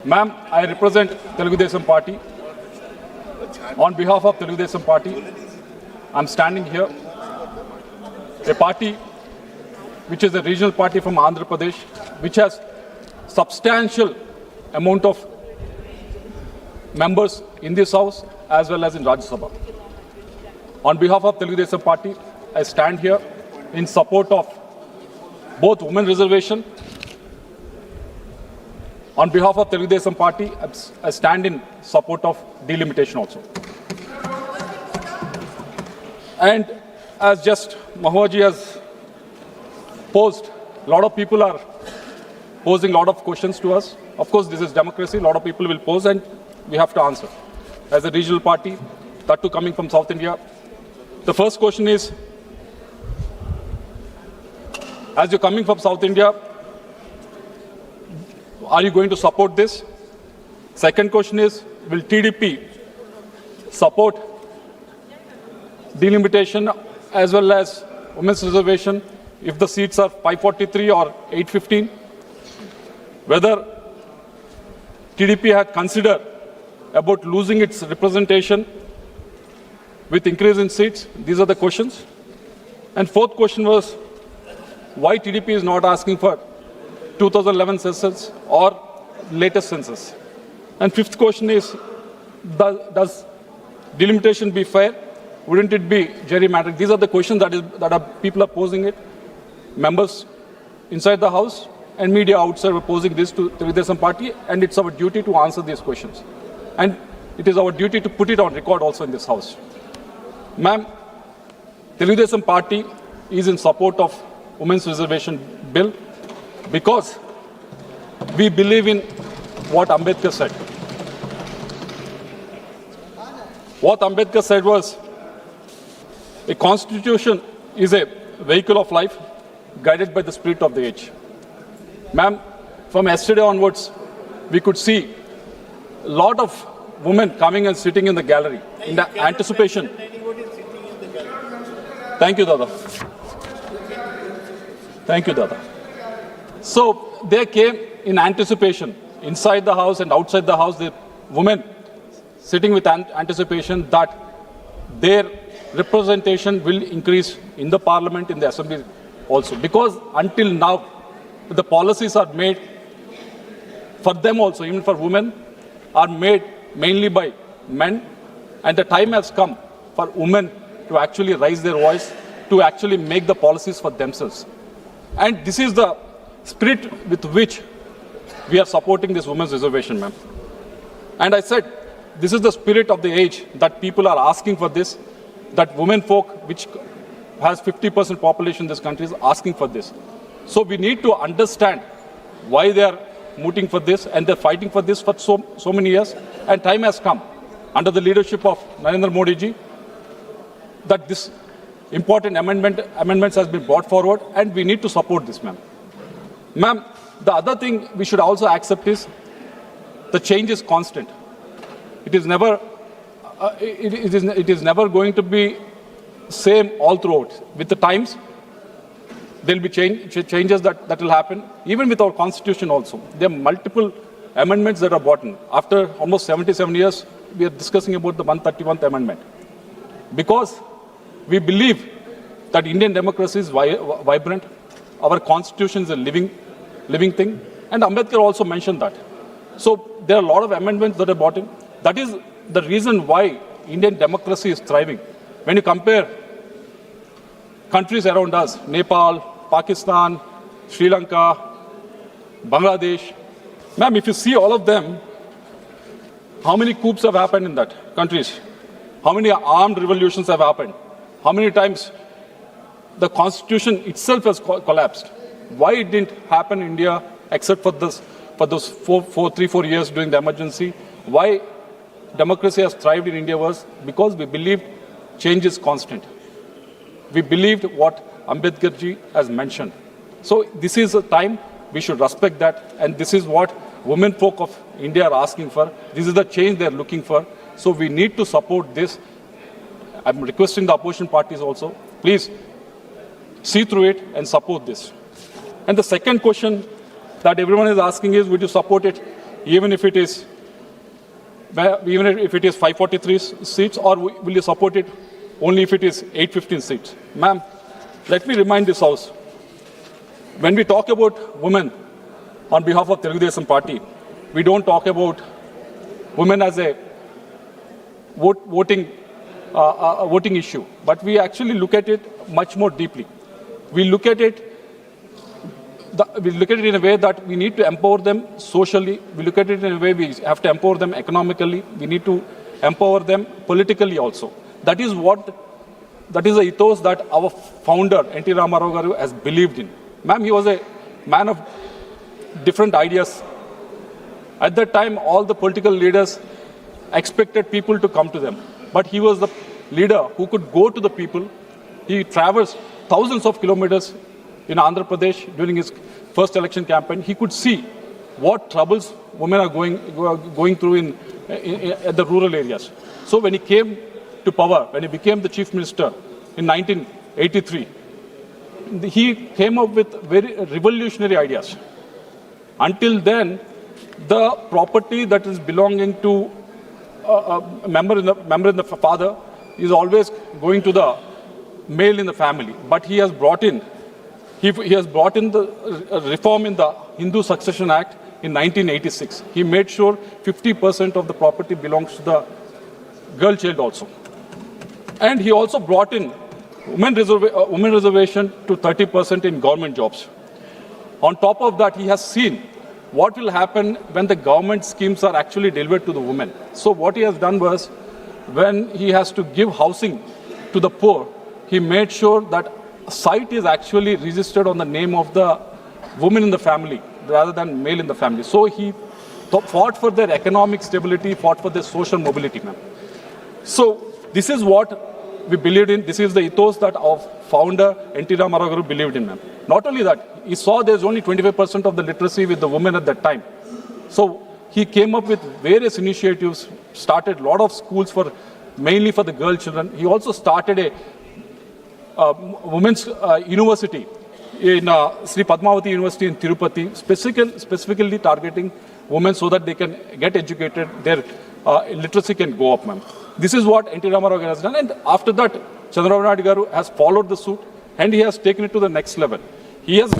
Ma'am, I represent Telugu Desam Party. On behalf of Telugu Desam Party, I'm standing here. A party which is a regional party from Andhra Pradesh, which has substantial amount of members in this house as well as in Rajya Sabha. On behalf of Telugu Desam Party, I stand here in support of both women reservation. On behalf of Telugu Desam Party, I stand in support of delimitation also. And as just Mahoji has posed, a lot of people are posing a lot of questions to us. Of course, this is democracy. A lot of people will pose and we have to answer. As a regional party, that too coming from South India, the first question is, as you're coming from South India, are you going to support this? Second question is, will TDP support delimitation as well as women's reservation if the seats are 543 or 815? Whether TDP had considered about losing its representation with increase in seats? These are the questions. And fourth question was, why TDP is not asking for 2011 census or latest census? And fifth question is, does delimitation be fair? Wouldn't it be gerrymandering? These are the questions that people are posing it. Members inside the house and media outside are posing this to the Telugu Desam Party, and it's our duty to answer these questions. And it is our duty to put it on record also in this house. Ma'am, Telugu Desam Party is in support of women's reservation bill because we believe in what Ambedkar said. What Ambedkar said was, a constitution is a vehicle of life guided by the spirit of the age. Ma'am, from yesterday onwards, we could see a lot of women coming and sitting in the gallery in the anticipation. Thank you, Dada. Thank you, Dada. So they came in anticipation, inside the house and outside the house, the women sitting with anticipation that their representation will increase in the parliament, in the assembly also. Because until now, the policies are made for them also, even for women, are made mainly by men. And the time has come for women to actually raise their voice, to actually make the policies for themselves. And this is the spirit with which we are supporting this women's reservation, ma'am. And I said, this is the spirit of the age that people are asking for this, that women folk, which has 50% population in this country, is asking for this. So we need to understand why they are mooting for this, and they're fighting for this for so many years. And time has come, under the leadership of Narendra Modi ji, that this important amendments has been brought forward, and we need to support this, ma'am. Ma'am, the other thing we should also accept is the change is constant. It is never, it is never going to be same all throughout. With the times, there will be changes that will happen. Even with our constitution also, there are multiple amendments that are brought in. After almost 77 years, we are discussing about the 131st amendment. Because we believe that Indian democracy is vibrant. Our constitution is a living thing. And Ambedkar also mentioned that. So there are a lot of amendments that are brought in. That is the reason why Indian democracy is thriving. When you compare countries around us, Nepal, Pakistan, Sri Lanka, Bangladesh, ma'am, if you see all of them, how many coups have happened in that countries? How many armed revolutions have happened? How many times the constitution itself has collapsed? Why it didn't happen in India except for those 3-4 years during the emergency? Why democracy has thrived in India was because we believed change is constant. We believed what Ambedkar ji has mentioned. So this is a time we should respect that, and this is what women folk of India are asking for. This is the change they are looking for. So we need to support this. I'm requesting the opposition parties also, please see through it and support this. And the second question that everyone is asking is, would you support it even if it is 543 seats, or will you support it only if it is 815 seats? Ma'am, let me remind this House, when we talk about women on behalf of Telugu Desam Party, we don't talk about women as a voting issue, but we actually look at it much more deeply. We look at it in a way that we need to empower them socially. We look at it in a way we have to empower them economically. We need to empower them politically also. That is the ethos that our founder, N.T. Ramarao Garu, has believed in. Ma'am, he was a man of different ideas. At that time, all the political leaders expected people to come to them. But he was the leader who could go to the people. He traversed thousands of kilometers in Andhra Pradesh during his first election campaign. He could see what troubles women are going through at the rural areas. So when he came to power, when he became the chief minister in 1983, he came up with very revolutionary ideas. Until then, the property that is belonging to a member in the father is always going to the male in the family. But he has brought in the reform in the Hindu Succession Act in 1986. He made sure 50% of the property belongs to the girl child also. And he also brought in women reservation to 30% in government jobs. On top of that, he has seen what will happen when the government schemes are actually delivered to the women. So what he has done was, when he has to give housing to the poor, he made sure that site is actually registered on the name of the woman in the family rather than male in the family. So he fought for their economic stability, fought for their social mobility, ma'am. So this is what we believed in. This is the ethos that our founder, N.T. Ramarao Garu, believed in, ma'am. Not only that, he saw there's only 25% of the literacy with the women at that time. So he came up with various initiatives, started a lot of schools mainly for the girl children. He also started a women's university in Sri Padmavati University in Tirupati, specifically targeting women so that they can get educated, their literacy can go up, ma'am. This is what N.T. Ramarao Garu has done, and after that, Chandrababu Naidu Garu has followed the suit, and he has taken it to the next level. He has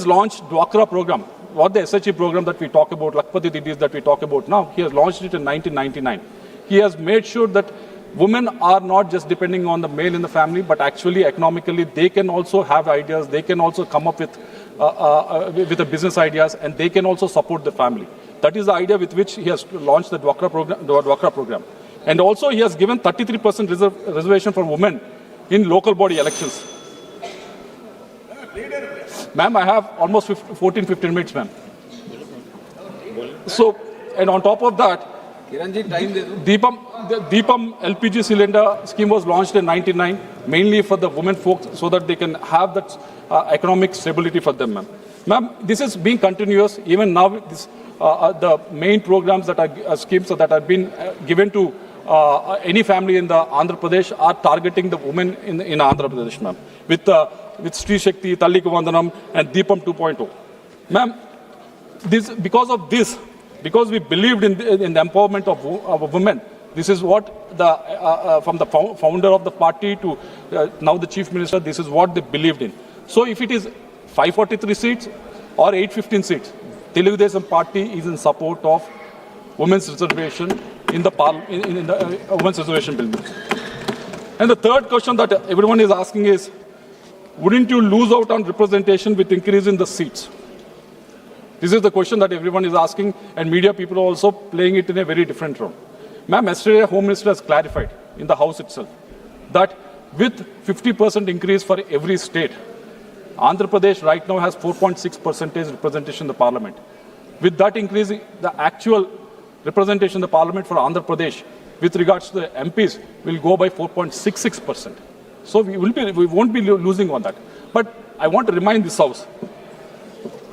launched Dwakra program, what the SHE program that we talk about, Lakpati Didis that we talk about now. He has launched it in 1999. He has made sure that women are not just depending on the male in the family, but actually economically they can also have ideas, they can also come up with the business ideas, and they can also support the family. That is the idea with which he has launched the Dwakra program. And also he has given 33% reservation for women in local body elections. Ma'am, I have almost 15 minutes, ma'am. So, and on top of that, Deepam LPG cylinder scheme was launched in 1999, mainly for the women folks, so that they can have that economic stability for them, ma'am. Ma'am, this is being continuous. Even now, the main programs that are schemes that have been given to any family in the Andhra Pradesh are targeting the women in Andhra Pradesh, ma'am, with Sri Shakti, Talliku Vandanam, and Deepam 2.0. Ma'am, because we believed in the empowerment of women, this is what from the founder of the party to now the chief minister, this is what they believed in. So if it is 543 seats or 815 seats, Telugu Desam Party is in support of women's reservation in the women's reservation bill. And the third question that everyone is asking is, wouldn't you lose out on representation with increase in the seats? This is the question that everyone is asking, and media people are also playing it in a very different role. Ma'am, yesterday Home Minister has clarified in the House itself that with 50% increase for every state, Andhra Pradesh right now has 4.6% representation in the parliament. With that increase, the actual representation in the parliament for Andhra Pradesh with regards to the MPs will go by 4.66%. So we won't be losing on that. But I want to remind this House,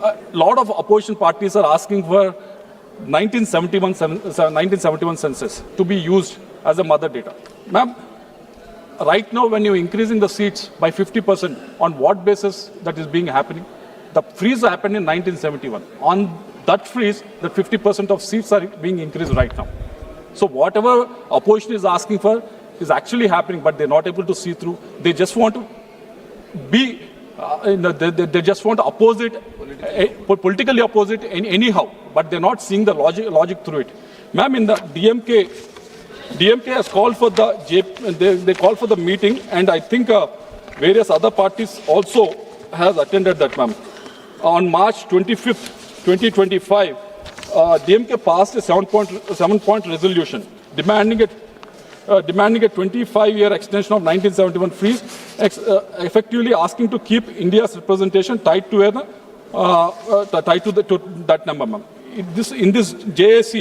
a lot of opposition parties are asking for 1971 census to be used as a mother data. Ma'am, right now when you're increasing the seats by 50%, on what basis that is being happening? The freeze happened in 1971. On that freeze, that 50% of seats are being increased right now. So whatever opposition is asking for is actually happening, but they're not able to see through. They just want to be, they just want to oppose it, politically oppose it anyhow, but they're not seeing the logic through it. Ma'am, in the DMK has called for they called for the meeting, and I think various other parties also has attended that, ma'am. On March 25th, 2025, DMK passed a 7-point resolution demanding a 25-year extension of 1971 freeze, effectively asking to keep India's representation tied to that number, ma'am. In this JAC,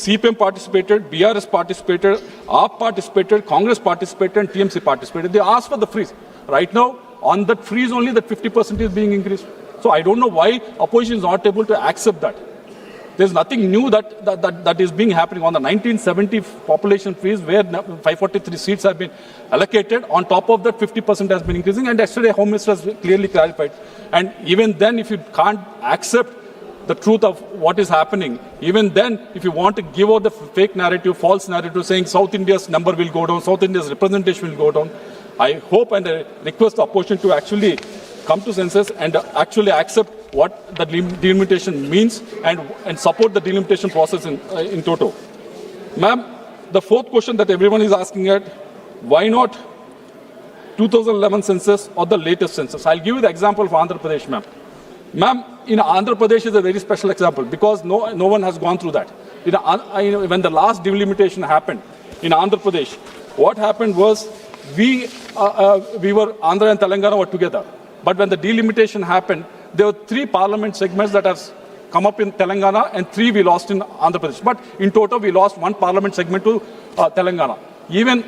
CPM participated, BRS participated, AAP participated, Congress participated, and TMC participated. They asked for the freeze. Right now, on that freeze only, that 50% is being increased. So I don't know why opposition is not able to accept that. There's nothing new that is being happening on the 1970 population freeze, where 543 seats have been allocated. On top of that, 50% has been increasing, and yesterday Home Minister has clearly clarified. And even then, if you can't accept the truth of what is happening, even then, if you want to give out the fake narrative, false narrative, saying South India's number will go down, South India's representation will go down, I hope and I request the opposition to actually come to senses and actually accept what the delimitation means and support the delimitation process in toto. Ma'am, the fourth question that everyone is asking at, why not 2011 census or the latest census? I'll give you the example of Andhra Pradesh, ma'am. Ma'am, in Andhra Pradesh is a very special example because no one has gone through that. When the last delimitation happened in Andhra Pradesh, what happened was we were, Andhra and Telangana were together. But when the delimitation happened, there were 3 parliament segments that have come up in Telangana and 3 we lost in Andhra Pradesh. But in total, we lost 1 parliament segment to Telangana. Even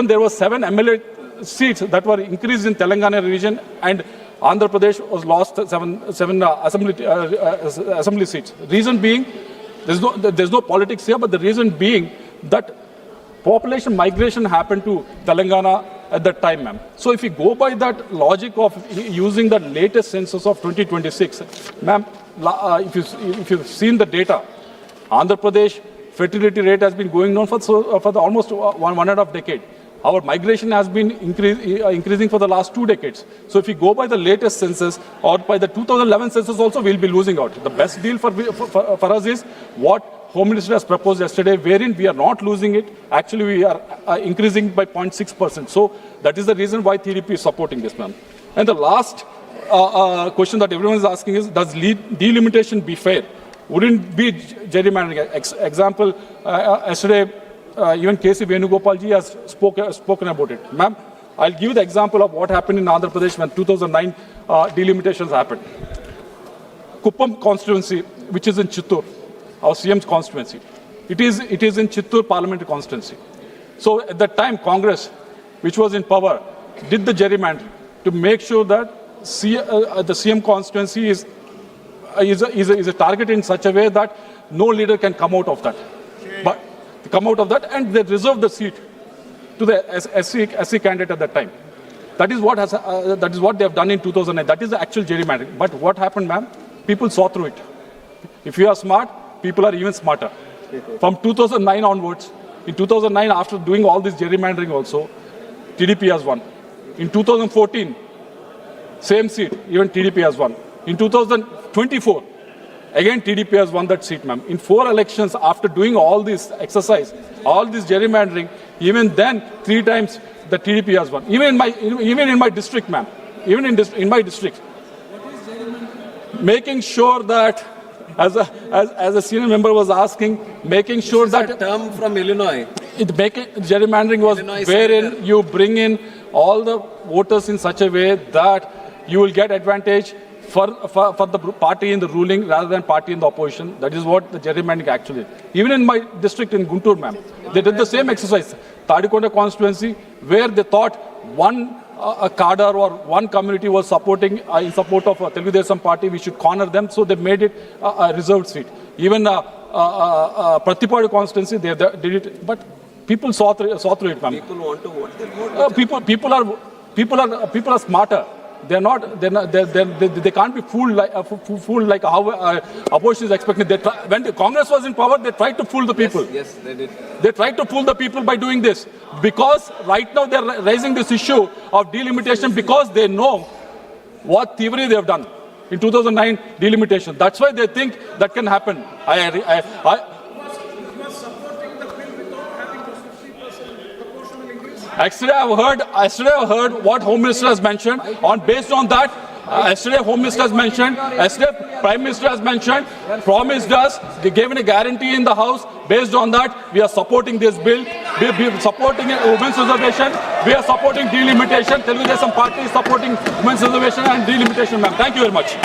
there were 7 MLA seats that were increased in Telangana region, and Andhra Pradesh was lost 7 assembly seats. Reason being, there's no politics here, but the reason being that population migration happened to Telangana at that time, ma'am. So if you go by that logic of using the latest census of 2026, ma'am, if you've seen the data, Andhra Pradesh fertility rate has been going down for almost one and a half decade. Our migration has been increasing for the last 2 decades. So if you go by the latest census or by the 2011 census also, we'll be losing out. The best deal for us is what Home Minister has proposed yesterday, wherein we are not losing it. Actually, we are increasing by 0.6%. So that is the reason why TDP is supporting this, ma'am. And the last question that everyone is asking is, does delimitation be fair? Wouldn't be gerrymandering? Example, yesterday, even K.C. Venugopalji has spoken about it. Ma'am, I'll give you the example of what happened in Andhra Pradesh when 2009 delimitations happened. Kuppam constituency, which is in Chittoor, our CM's constituency. It is in Chittoor parliamentary constituency. So at that time, Congress, which was in power, did the gerrymandering to make sure that the CM constituency is a target in such a way that no leader can come out of that. But and they reserved the seat to the SC candidate at that time. That is what they have done in 2009. That is the actual gerrymandering. But what happened, ma'am? People saw through it. If you are smart, people are even smarter. From 2009 onwards, in 2009, after doing all this gerrymandering also, TDP has won. In 2014, same seat, even TDP has won. In 2024, again TDP has won that seat, ma'am. In 4 elections, after doing all this exercise, all this gerrymandering, even then 3 times the TDP has won. Even in my district, ma'am. Even in my district. What is gerrymandering? Making sure that, as a senior member was asking, making sure that a term from Illinois. Gerrymandering was Illinois wherein senator. You bring in all the voters in such a way that you will get advantage for the party in the ruling rather than party in the opposition. That is what the gerrymandering actually is. Even in my district in Guntur, ma'am, they did the same exercise. Tadikonda constituency, where they thought one cadre or one community was in support of Telugu Desam party, we should corner them, so they made it a reserved seat. Even Pratipadu constituency, they did it, but people saw through it, ma'am. People want to vote. They vote. People are smarter. they can't be fooled like how opposition is expecting. When the Congress was in power, they tried to fool the people. Yes, they did. They tried to fool the people by doing this, because right now they're raising this issue of delimitation because they know what thievery they have done in 2009 delimitation. That's why they think that can happen. Yesterday I've heard what Home Minister has mentioned. Based on that, yesterday Home Minister has mentioned, yesterday Prime Minister has mentioned, promised us, they gave a guarantee in the House. Based on that, we are supporting this bill. We are supporting a women's reservation. We are supporting delimitation. Telugu Desam Party is supporting women's reservation and delimitation, ma'am. Thank you very much.